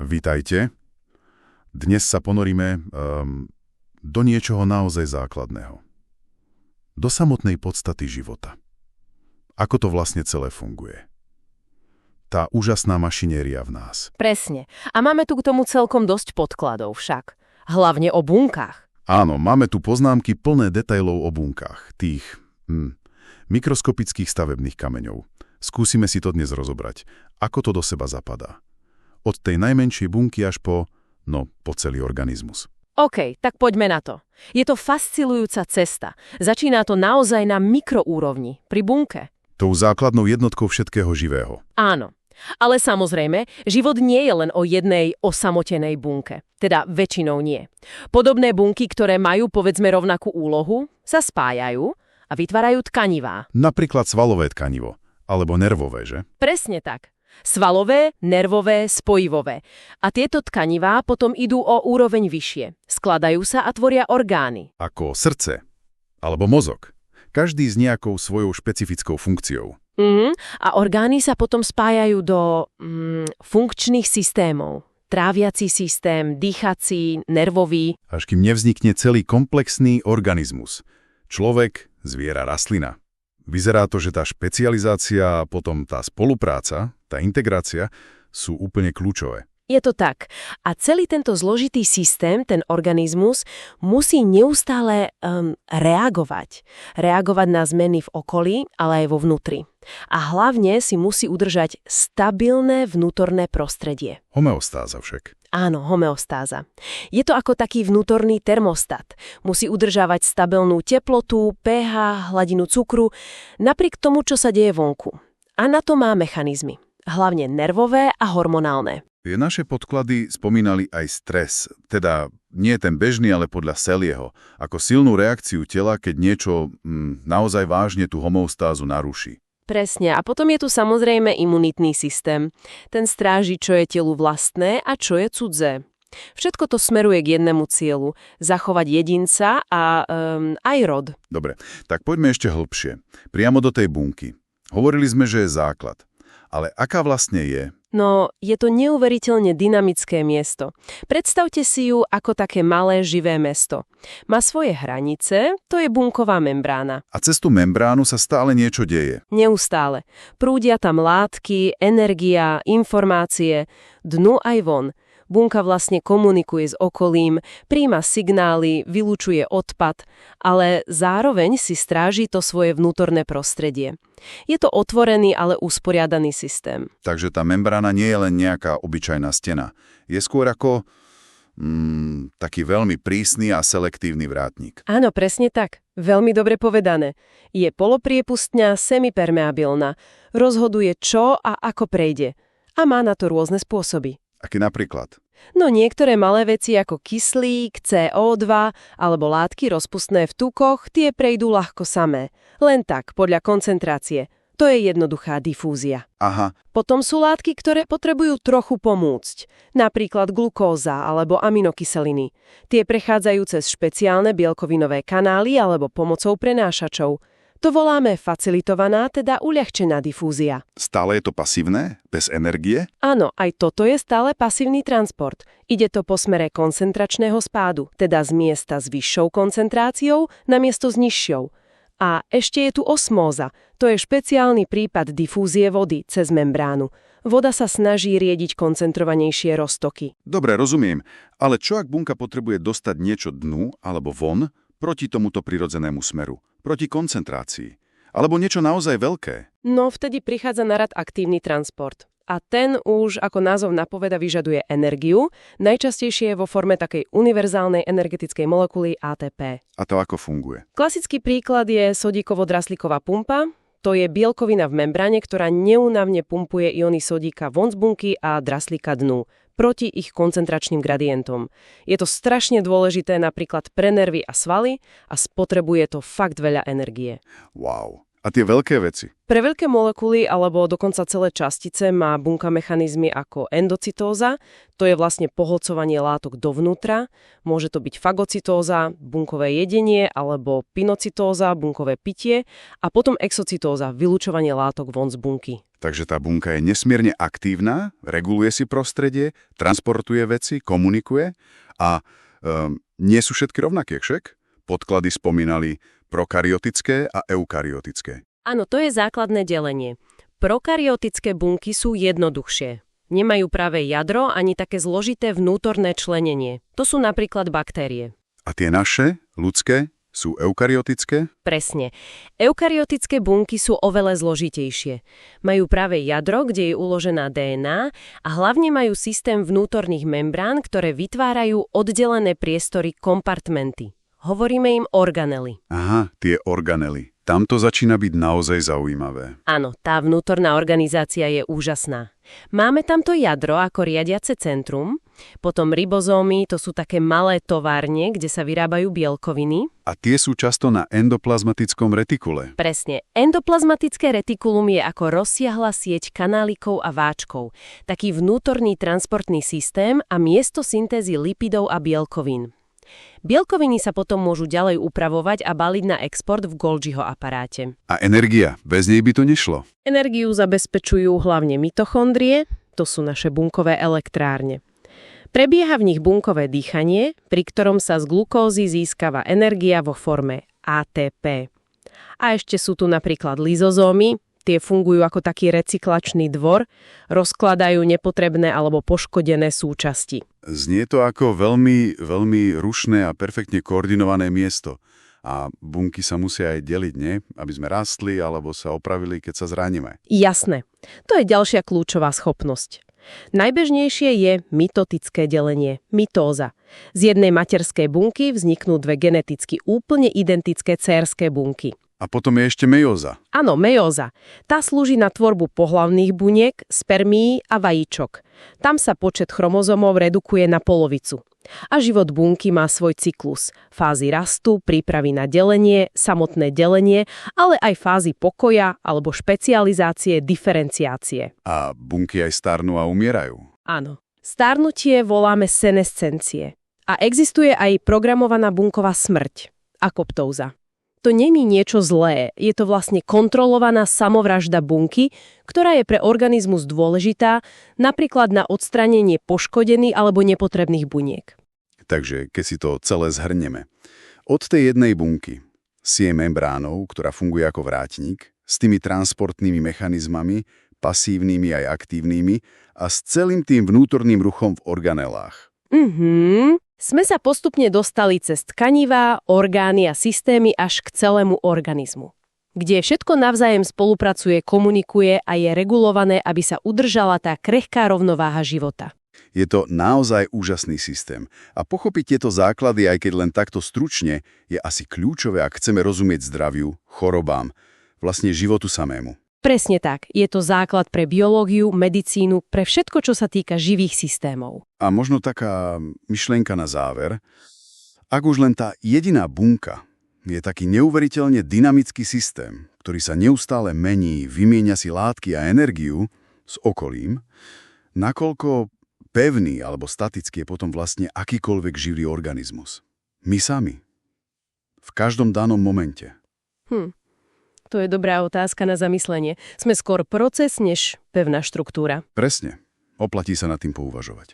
Vítajte. Dnes sa ponoríme do niečoho naozaj základného. Do samotnej podstaty života. Ako to vlastne celé funguje. Tá úžasná mašinéria v nás. Presne. A máme tu k tomu celkom dosť podkladov však. Hlavne o bunkách. Áno, máme tu poznámky plné detailov o bunkách. Tých mikroskopických stavebných kameňov. Skúsime si to dnes rozobrať. Ako to do seba zapadá. Od tej najmenšej bunky až po celý organizmus. OK, tak poďme na to. Je to fascinujúca cesta. Začína to naozaj na mikroúrovni, pri bunke. Tou základnou jednotkou všetkého živého. Áno. Ale samozrejme, život nie je len o jednej osamotenej bunke. Teda väčšinou nie. Podobné bunky, ktoré majú povedzme rovnakú úlohu, sa spájajú a vytvárajú tkanivá. Napríklad svalové tkanivo. Alebo nervové, že? Presne tak. Svalové, nervové, spojivové. A tieto tkanivá potom idú o úroveň vyššie. Skladajú sa a tvoria orgány. Ako srdce. Alebo mozog. Každý s nejakou svojou špecifickou funkciou. A orgány sa potom spájajú do funkčných systémov. Tráviaci systém, dýchací, nervový. Až kým nevznikne celý komplexný organizmus. Človek, zviera, rastlina. Vyzerá to, že tá špecializácia a potom tá spolupráca, tá integrácia sú úplne kľúčové. Je to tak. A celý tento zložitý systém, ten organizmus, musí neustále reagovať. Reagovať na zmeny v okolí, ale aj vo vnútri. A hlavne si musí udržať stabilné vnútorné prostredie. Homeostáza však. Áno, homeostáza. Je to ako taký vnútorný termostat. Musí udržávať stabilnú teplotu, pH, hladinu cukru, napriek tomu, čo sa deje vonku. A na to má mechanizmy. Hlavne nervové a hormonálne. Naše podklady spomínali aj stres, teda nie ten bežný, ale podľa Selyeho, ako silnú reakciu tela, keď niečo naozaj vážne tú homeostázu naruší. Presne. A potom je tu samozrejme imunitný systém. Ten stráži, čo je telu vlastné a čo je cudzé. Všetko to smeruje k jednému cieľu. Zachovať jedinca a aj rod. Dobre, tak poďme ešte hlbšie. Priamo do tej bunky. Hovorili sme, že je základ. Ale aká vlastne je? No, je to neuveriteľne dynamické miesto. Predstavte si ju ako také malé živé mesto. Má svoje hranice, to je bunková membrána. A cez tú membránu sa stále niečo deje. Neustále. Prúdia tam látky, energia, informácie, dnu aj von. Bunka vlastne komunikuje s okolím, prijíma signály, vylučuje odpad, ale zároveň si stráži to svoje vnútorné prostredie. Je to otvorený, ale usporiadaný systém. Takže tá membrána nie je len nejaká obyčajná stena. Je skôr ako taký veľmi prísny a selektívny vrátnik. Áno, presne tak. Veľmi dobre povedané. Je polopriepustná, semipermeabilná. Rozhoduje, čo a ako prejde. A má na to rôzne spôsoby. Aký napríklad? No niektoré malé veci ako kyslík, CO2 alebo látky rozpustné v tukoch, tie prejdú ľahko samé. Len tak, podľa koncentrácie. To je jednoduchá difúzia. Aha. Potom sú látky, ktoré potrebujú trochu pomôcť. Napríklad glukóza alebo aminokyseliny. Tie prechádzajú cez špeciálne bielkovinové kanály alebo pomocou prenášačov. To voláme facilitovaná, teda uľahčená difúzia. Stále je to pasívne? Bez energie? Áno, aj toto je stále pasívny transport. Ide to po smere koncentračného spádu, teda z miesta s vyššou koncentráciou na miesto s nižšou. A ešte je tu osmóza. To je špeciálny prípad difúzie vody cez membránu. Voda sa snaží riediť koncentrovanejšie roztoky. Dobre, rozumiem. Ale čo ak bunka potrebuje dostať niečo dnu alebo von proti tomuto prirodzenému smeru? Proti koncentrácii. Alebo niečo naozaj veľké. No, vtedy prichádza na rad aktívny transport. A ten už, ako názov napoveda, vyžaduje energiu, najčastejšie vo forme takej univerzálnej energetickej molekuly ATP. A to ako funguje? Klasický príklad je sodíkovo-draslíková pumpa. To je bielkovina v membráne, ktorá neúnavne pumpuje ióny sodíka von z bunky a draslíka dnu, proti ich koncentračným gradientom. Je to strašne dôležité napríklad pre nervy a svaly a spotrebuje to fakt veľa energie. Wow. A tie veľké veci? Pre veľké molekuly alebo dokonca celé častice má bunka mechanizmy ako endocytóza, to je vlastne pohlcovanie látok dovnútra, môže to byť fagocytóza, bunkové jedenie alebo pinocytóza, bunkové pitie a potom exocytóza, vylučovanie látok von z bunky. Takže tá bunka je nesmierne aktívna, reguluje si prostredie, transportuje veci, komunikuje a nie sú všetky rovnaké, však? Podklady spomínali prokaryotické a eukaryotické. Áno, to je základné delenie. Prokaryotické bunky sú jednoduchšie. Nemajú práve jadro ani také zložité vnútorné členenie. To sú napríklad baktérie. A tie naše, ľudské, sú eukaryotické? Presne. Eukaryotické bunky sú oveľa zložitejšie. Majú práve jadro, kde je uložená DNA a hlavne majú systém vnútorných membrán, ktoré vytvárajú oddelené priestory, kompartmenty. Hovoríme im organely. Aha, tie organely. Tam to začína byť naozaj zaujímavé. Áno, tá vnútorná organizácia je úžasná. Máme tam to jadro ako riadiace centrum, potom ribozómy, to sú také malé továrne, kde sa vyrábajú bielkoviny. A tie sú často na endoplazmatickom retikule. Presne. Endoplazmatické retikulum je ako rozsiahla sieť kanálikov a váčkov, taký vnútorný transportný systém a miesto syntézy lipidov a bielkovín. Bielkoviny sa potom môžu ďalej upravovať a baliť na export v Golgiho aparáte. A energia, bez nej by to nešlo. Energiu zabezpečujú hlavne mitochondrie, to sú naše bunkové elektrárne. Prebieha v nich bunkové dýchanie, pri ktorom sa z glukózy získava energia vo forme ATP. A ešte sú tu napríklad lizozómy, tie fungujú ako taký recyklačný dvor, rozkladajú nepotrebné alebo poškodené súčasti. Znie to ako veľmi, veľmi rušné a perfektne koordinované miesto. A bunky sa musia aj deliť, nie? Aby sme rastli alebo sa opravili, keď sa zraníme. Jasné. To je ďalšia kľúčová schopnosť. Najbežnejšie je mitotické delenie, mitóza. Z jednej materskej bunky vzniknú dve geneticky úplne identické dcérske bunky. A potom je ešte meióza. Áno, meióza. Tá slúži na tvorbu pohlavných buniek, spermií a vajíčok. Tam sa počet chromozomov redukuje na polovicu. A život bunky má svoj cyklus. Fázy rastu, prípravy na delenie, samotné delenie, ale aj fázy pokoja alebo špecializácie, diferenciácie. A bunky aj starnú a umierajú. Áno. Starnutie voláme senescencie. A existuje aj programovaná bunková smrť, apoptóza. To není niečo zlé, je to vlastne kontrolovaná samovražda bunky, ktorá je pre organizmus dôležitá, napríklad na odstránenie poškodených alebo nepotrebných buniek. Takže keď si to celé zhrnieme. Od tej jednej bunky, s jej membránov, ktorá funguje ako vrátnik, s tými transportnými mechanizmami, pasívnymi aj aktívnymi a s celým tým vnútorným ruchom v organelách. Sme sa postupne dostali cez tkanivá, orgány a systémy až k celému organizmu, kde všetko navzájem spolupracuje, komunikuje a je regulované, aby sa udržala tá krehká rovnováha života. Je to naozaj úžasný systém a pochopiť tieto základy, aj keď len takto stručne, je asi kľúčové, ak chceme rozumieť zdraviu, chorobám, vlastne životu samému. Presne tak. Je to základ pre biológiu, medicínu, pre všetko, čo sa týka živých systémov. A možno taká myšlienka na záver. Ak už len tá jediná bunka je taký neuveriteľne dynamický systém, ktorý sa neustále mení, vymieňa si látky a energiu s okolím, nakoľko pevný alebo statický je potom vlastne akýkoľvek živý organizmus. My sami. V každom danom momente. To je dobrá otázka na zamyslenie. Sme skôr proces, než pevná štruktúra. Presne. Oplatí sa nad tým pouvažovať.